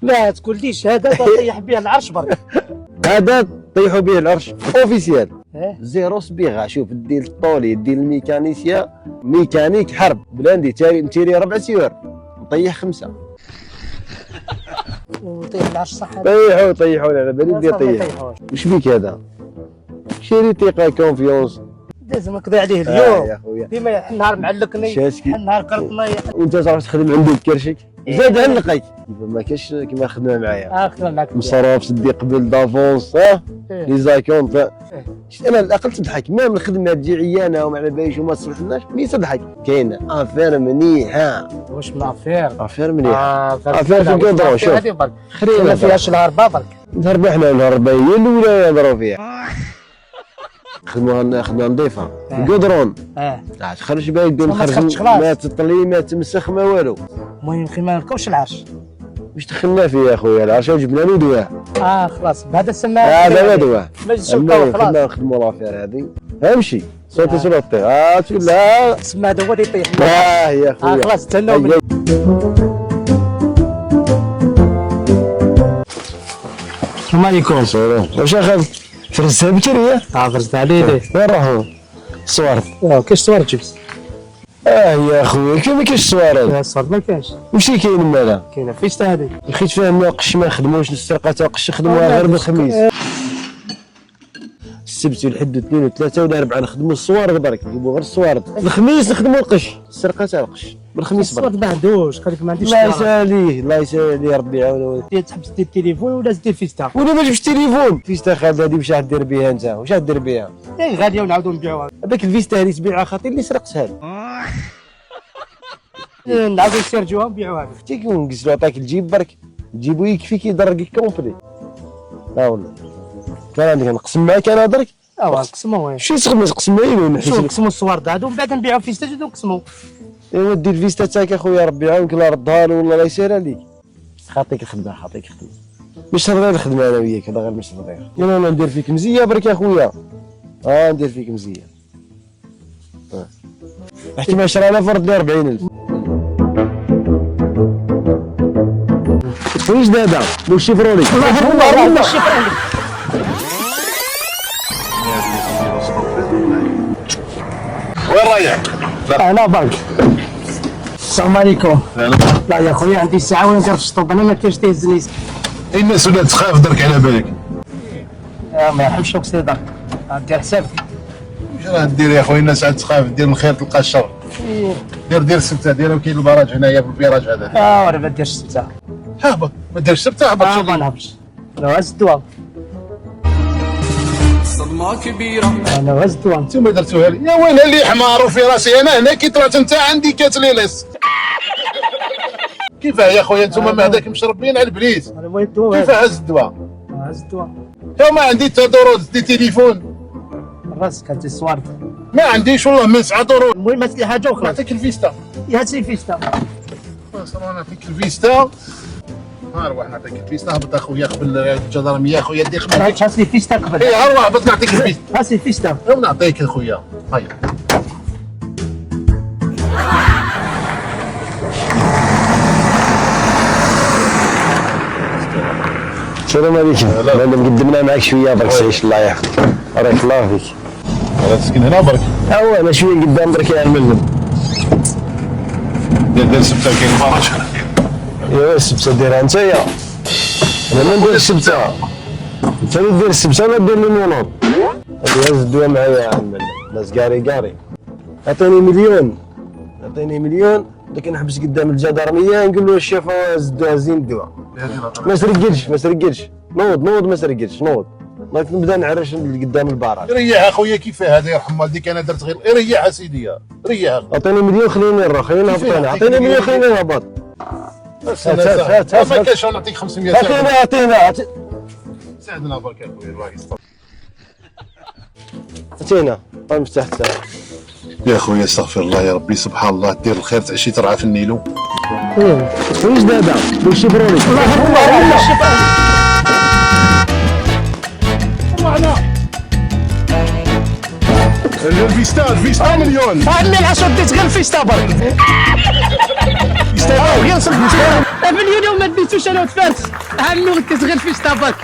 لا تقوليش هذا طيح به العرش برك. هذا طيحوا به العرش اوفيسيال. إيه؟ زيرو صبيغه. شوف دير الطولي دير الميكانيسيا ميكانيك حرب بلاندي نتيري 4 سيور نطيح 5. وطيح العرش صح هذا؟ طيحوا على بالي ندير طيح. وش بيك هذا؟ شيري ثقه كونفيونس لازم نقضي عليه اليوم يا خويا. ديما النهار معلقني شاشكي النهار قرطني. وانت تعرف تخدم عندي الكرشك زاد علقك ما كاش كيما خدمه معايا. خدمه معك مصروف سدي قبل دافونس ها إيه. لي زاكونت. انا الاقل تضحك مام الخدمه تجي عيانه وما على باليش وما تصلحناش مي تضحك. كاينه افير مليحه. واش من افير؟ افير مليحه. افير في الكونطرون. شوف هذه برك خرينا ما فيهاش الهربه برك. نهربوا حنا الهربه هي الاولى يهضروا فيها. خدموها نظيفه الكودرون. تخرج باهي دير نخرج ما تطلي ما تمسخ ما والو. المهم ما نركبش العرش. واش دخلنا فيه يا خويا العرش وجبنا له دواه. خلاص بهذا سماه هذا هو دواه. مجلس القوى خلاص نخدموا لافير هذه امشي صوتي صوتي تقول لا سما هذا هو اللي يطيح. يا خويا خلاص تهناو مني. السلام عليكم. واش اخذ فرزتها بكريه؟ فرزت عليه ليه؟ وين راهو؟ الصوارد. كاش صوارد جبت؟ يا خويا كيف ما كاينش الصوارد؟ الصوارد ما كاينش. واش اللي كاين مالا؟ كاينه فيستا هذه. لقيت فيها ما قش ما خدموش السرقه تاع قش خدموها غير بالخميس. السبت والحد والاثنين والثلاثه ولا 4 نخدموا الصوارد برك نجيبوا غير الصوارد. الخميس نخدموا القش السرقه تاع القش بالخميس برك. الصوارد ما عندوش قال لك ما عنديش. الله يساليه الله يساليه ربي يعاونه. تحبس دير التليفون ولا دير فيستا؟ ولا ما جبتش التليفون. فيستا خالد هذه واش دير بها انت؟ واش دير بها؟ غاليه ونعاودوا نبيعوها. هذاك الفيستا اللي تبيعها خاطر اللي سرقتها نعاودوا نسيرجوها ونبيعوها. تيك ونقصلو عطاك الجيب برك تجيبو يكفيك يضرك كومبلي. والله كان عندك نقسم معاك انا درك. نقسموا وين؟ شي تقسم معايا شوف نقسموا الصوارد هادو ومن بعد نبيعوا فيستا زيدو نقسموا. ايوا دير الفيستا تاعك اخويا ربي يعاونك لا ردها له والله لا يسير عليك. خاطيك الخدمه مش رضي الخدمه انا وياك هذا غير مش رضي. يلا انا ندير فيك مزيه برك يا خويا. ندير فيك مزيه. احتمال 10000 ورد لي 40000. واش دابا؟ واش شيفرولي؟ الله الشيفرولي. وين رايح؟ انا برك. السلام عليكم. لا يا خويا عندي ساعه ولا ندير الشطوب انا ما كاينش تهزني. الناس ولا تخاف درك على بالك. ما يحبش لك سيدك دير حسابك. واش راه دير يا خويا الناس عاد تخاف دير الخير تلقى الشر. دير السبته دير كاين البراج هنايا بالبراج هذا. ولا ما ديرش السبته. هابط ما ديرش السبته هبط شوف. ما نهبطش. انا هز الدواء. صدمة كبيرة. انا هز الدواء. انتوما درتوها لي يا ويلها اللي حمار وفي راسي انا هنا كي طلعت انت عندي كاتلي لص. كيفاه يا خويا انتوما ما هذاك مشربين على البليت. المهم الدواء. كيفاه هز الدواء؟ هز الدواء. تو ما عندي حتى دروز دي تليفون. راسك هاتي الصوارد. ما عنديش والله من 9 دروز. المهم هات لي حاجه وخلاص. نعطيك الفيستا. هات لي فيستا. صراحه نعطيك الفيستا. اروح نعطيك الفيستا هبط اخويا قبل الجدرميه اخويا دي قبل. هات لي فيستا قبل. اروح هبط نعطيك الفيستا. هات لي فيستا. نعطيك اخويا هيا. السلام عليكم. انا قدمنا معك شويه برك تعيش الله يحفظك. بارك الله فيك. راه تسكن هنا برك. انا شويه قدام برك يا الملم. دير السبته كاين الفرج. ايوا السبته ديرها انت يا. انا ما ندير السبته. انت اللي دير السبته ما دير لي المونوط. هز الدواء معايا يا عم ناس قاري. عطيني مليون لكن نحبس قدام الجدرميه نقول له الشيف هزين الدواء. ما سرقلش نوض ما سرقلش نوض نبدا نعرش قدام الباراج. ريح اخويا كيفاه هذا يرحم والديك انا درت غير ريح اسيدي ريح. اعطيني مليون خليني نروح خليني نهبط. اعطيني مليون خليني نهبط. هات ما كاينش نعطيك 500. اعطينا ساعدنا برك اخويا الواحد. اعطينا المفتاح تاعك يا خويا استغفر الله يا ربي سبحان الله دير الخير تعشي ترعى في النيلو. واش دابا؟ واش بروني؟ الله الشيفرولي. الفيستا مليون. عمي العشر ديت غير الفيستا برك. فيستا غير نصب. في اليونيو وما ديتوش انا وتفارس عمي غتغير في ستاباك